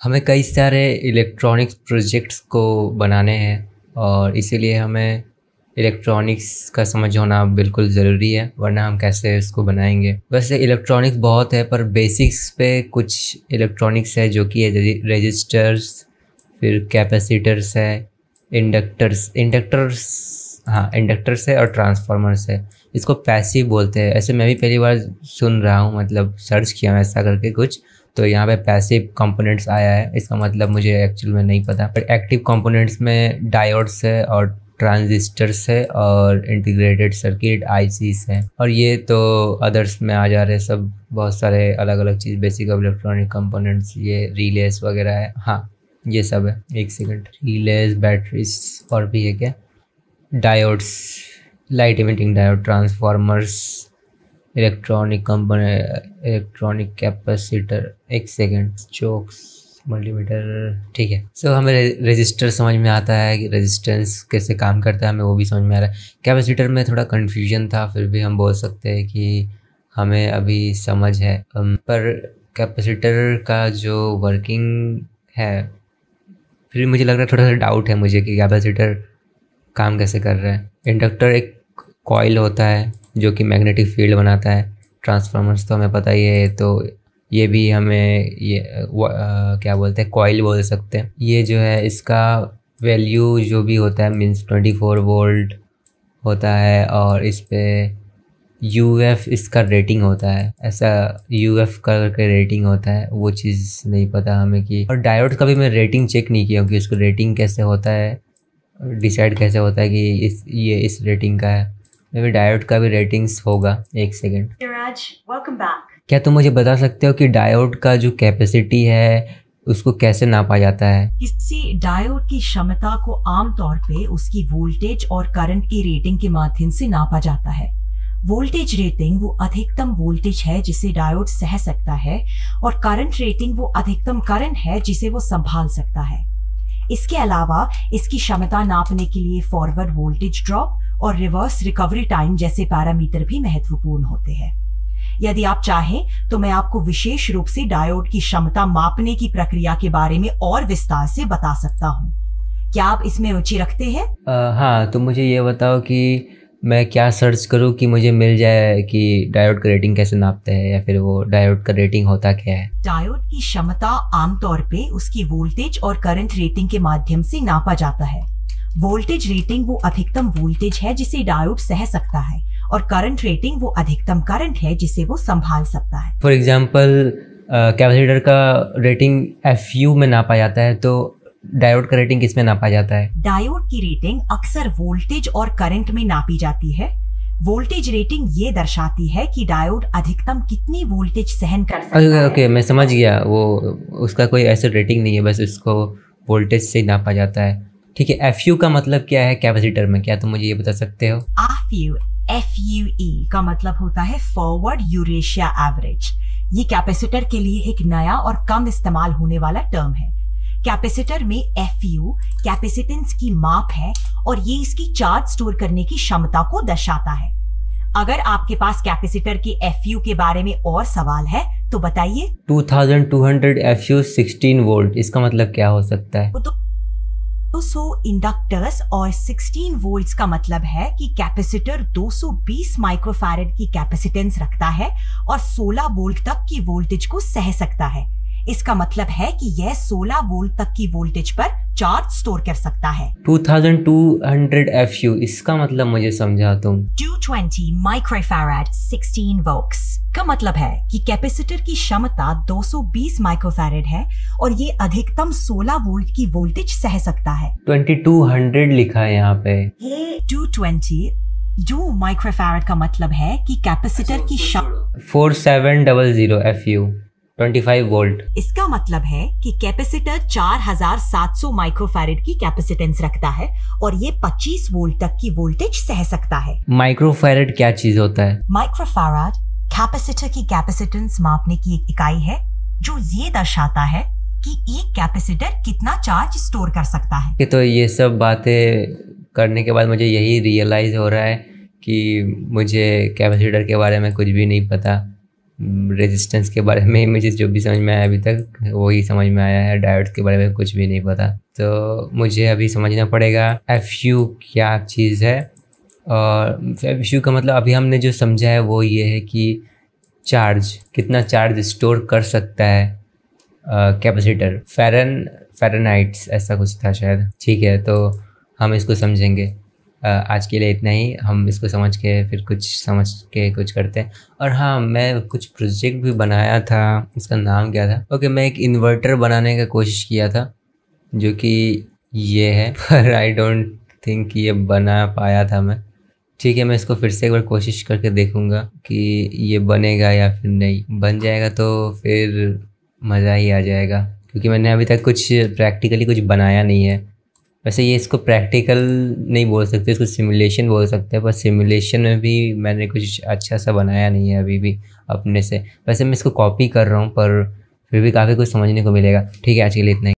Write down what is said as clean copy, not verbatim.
हमें कई सारे इलेक्ट्रॉनिक्स प्रोजेक्ट्स को बनाने हैं और इसीलिए हमें इलेक्ट्रॉनिक्स का समझ होना बिल्कुल ज़रूरी है, वरना हम कैसे इसको बनाएंगे। वैसे इलेक्ट्रॉनिक्स बहुत है, पर बेसिक्स पे कुछ इलेक्ट्रॉनिक्स है जो कि है रजिस्टर्स, फिर कैपेसिटर्स है, इंडक्टर्स है और ट्रांसफार्मर्स है। इसको पैसिव बोलते हैं। ऐसे मैं भी पहली बार सुन रहा हूँ, मतलब सर्च किया मैं ऐसा करके कुछ, तो यहाँ पे पैसिव कंपोनेंट्स आया है। इसका मतलब मुझे एक्चुअल में नहीं पता। पर एक्टिव कंपोनेंट्स में डायोड्स है और ट्रांजिस्टर्स है और इंटीग्रेटेड सर्किट आईसीस है, और ये तो अदर्स में आ जा रहे हैं सब, बहुत सारे अलग अलग चीज़। बेसिक इलेक्ट्रॉनिक कंपोनेंट्स, ये रिलेस वगैरह है, हाँ ये सब है। एक सेकंड, रिलेस, बैटरीज और भी है क्या, diodes, light emitting diode, transformers, electronic component, electronic capacitor, एक सेकेंड, चोक्स, मल्टीमीटर, ठीक है। सो हमें रजिस्टर समझ में आता है कि रेजिस्टेंस कैसे काम करता है, हमें वो भी समझ में आ रहा है। कैपेसिटर में थोड़ा कन्फ्यूजन था, फिर भी हम बोल सकते हैं कि हमें अभी समझ है। पर कैपेसिटर का जो वर्किंग है, फिर मुझे लग रहा है थोड़ा सा डाउट है मुझे कि कैपेसिटर काम कैसे कर रहा है। इंडक्टर एक कॉइल होता है जो कि मैग्नेटिक फील्ड बनाता है। ट्रांसफार्मर्स तो हमें पता ही है, तो ये भी हमें क्या बोलते हैं, कॉइल बोल सकते हैं। ये जो है इसका वैल्यू जो भी होता है मीन्स 24 वोल्ट होता है, और इस पे यूएफ इसका रेटिंग होता है, ऐसा यूएफ करके रेटिंग होता है, वो चीज़ नहीं पता हमें कि। और डायोड का भी मैं रेटिंग चेक नहीं किया कि उसको रेटिंग कैसे होता है, डिसाइड कैसे होता है कि ये इस रेटिंग का है। मे भी डायोड का भी रेटिंग्स होगा। एक सेकेंड, क्या तुम मुझे बता सकते हो कि डायोड का जो कैपेसिटी है उसको कैसे नापा जाता है? किसी डायोड की क्षमता को आमतौर पे उसकी वोल्टेज और करंट की रेटिंग के माध्यम से नापा जाता है। वोल्टेज रेटिंग वो अधिकतम वोल्टेज है जिसे डायोड सह सकता है, और करंट रेटिंग वो अधिकतम करंट है जिसे वो संभाल सकता है। इसके अलावा इसकी क्षमता नापने के लिए फॉरवर्ड वोल्टेज ड्रॉप और रिवर्स रिकवरी टाइम जैसे पैरामीटर भी महत्वपूर्ण होते हैं। यदि आप चाहें तो मैं आपको विशेष रूप से डायोड की क्षमता मापने की प्रक्रिया के बारे में और विस्तार से बता सकता हूं। क्या आप इसमें रुचि रखते हैं? हाँ, तो मुझे ये बताओ कि मैं क्या सर्च करूं कि मुझे मिल जाए कि डायोड का रेटिंग कैसे नापते हैं, या फिर वो डायोड का रेटिंग होता क्या है? डायोड की क्षमता आमतौर पे उसकी वोल्टेज और करंट रेटिंग के माध्यम से नापा जाता है। वोल्टेज रेटिंग वो अधिकतम वोल्टेज है जिसे डायोड सह सकता है, और करंट रेटिंग वो अधिकतम करंट है जिसे वो संभाल सकता है। फॉर एग्जाम्पल कैपेसिटर का रेटिंग FU में नापा जाता है, तो डायोड का रेटिंग किस में नापा जाता है? डायोड की रेटिंग अक्सर वोल्टेज और करंट में नापी जाती है। वोल्टेज रेटिंग ये दर्शाती है कि डायोड अधिकतम कितनी वोल्टेज सहन कर सकता है। ओके, मैं समझ गया। वो उसका कोई ऐसा रेटिंग नहीं है, बस उसको वोल्टेज से नापा जाता है। ठीक है, FU का मतलब क्या है कैपेसिटर में, क्या तुम मुझे ये बता सकते हो? FUE का मतलब होता है फॉरवर्ड यूरेशिया एवरेज। ये कैपेसिटर के लिए एक नया और कम इस्तेमाल होने वाला टर्म है। कैपेसिटर में FU कैपेसिटेंस की माप है, और ये इसकी चार्ज स्टोर करने की क्षमता को दर्शाता है। अगर आपके पास कैपेसिटर के FU के बारे में और सवाल है तो बताइए। 2200 FU 16 वोल्ट, इसका मतलब क्या हो सकता है? 200 इंडक्टर्स और 16 वोल्ट्स का मतलब है कि कैपेसिटर 220 माइक्रोफैरेड की कैपेसिटेंस रखता है और 16 वोल्ट तक की वोल्टेज को सह सकता है। इसका मतलब है कि यह 16 वोल्ट तक की वोल्टेज पर चार्ज स्टोर कर सकता है। 2200 FU, इसका मतलब मुझे समझा तुम। 220 माइक्रोफैराड 16 वोल्ट्स का मतलब है कि कैपेसिटर की क्षमता 220 माइक्रोफैराड है, और ये अधिकतम 16 वोल्ट की वोल्टेज सह सकता है। 2200 लिखा है यहाँ पे। 2 माइक्रोफैराड का मतलब है कि कैपेसिटर की क्षमता 4700 FU 25 वोल्ट। इसका मतलब है कि कैपेसिटर 4700 माइक्रोफैरेड की कैपेसिटेंस रखता है, और ये 25 वोल्ट तक की वोल्टेज सह सकता है। माइक्रोफैरेड क्या चीज होता है? माइक्रोफैराड कैपेसिटर की कैपेसिटेंस मापने की एक इकाई है जो ये दर्शाता है कि एक कैपेसिटर कितना चार्ज स्टोर कर सकता है। तो ये सब बातें करने के बाद मुझे यही रियलाइज हो रहा है कि मुझे कैपेसिटर के बारे में कुछ भी नहीं पता। रेजिस्टेंस के बारे में मुझे जो भी समझ में आया अभी तक वही समझ में आया है, डायोड्स के बारे में कुछ भी नहीं पता। तो मुझे अभी समझना पड़ेगा FU क्या चीज़ है। और FU का मतलब अभी हमने जो समझा है वो ये है कि चार्ज, कितना चार्ज स्टोर कर सकता है कैपेसिटर, फ़ारेनहाइट्स ऐसा कुछ था शायद। ठीक है, तो हम इसको समझेंगे। आज के लिए इतना ही। हम इसको समझ के फिर कुछ करते हैं। और हाँ, मैं कुछ प्रोजेक्ट भी बनाया था, इसका नाम क्या था, ओके, मैं एक इन्वर्टर बनाने का कोशिश किया था जो कि ये है, पर आई डोंट थिंक ये बना पाया था मैं। ठीक है, मैं इसको फिर से एक बार कोशिश करके देखूँगा कि ये बनेगा या फिर नहीं। बन जाएगा तो फिर मज़ा ही आ जाएगा, क्योंकि मैंने अभी तक कुछ प्रैक्टिकली कुछ बनाया नहीं है। वैसे ये इसको प्रैक्टिकल नहीं बोल सकते, इसको सिमुलेशन बोल सकते हैं, पर सिमुलेशन में भी मैंने कुछ अच्छा सा बनाया नहीं है अभी भी अपने से। वैसे मैं इसको कॉपी कर रहा हूँ, पर फिर भी काफ़ी कुछ समझने को मिलेगा। ठीक है, आज के लिए इतना ही।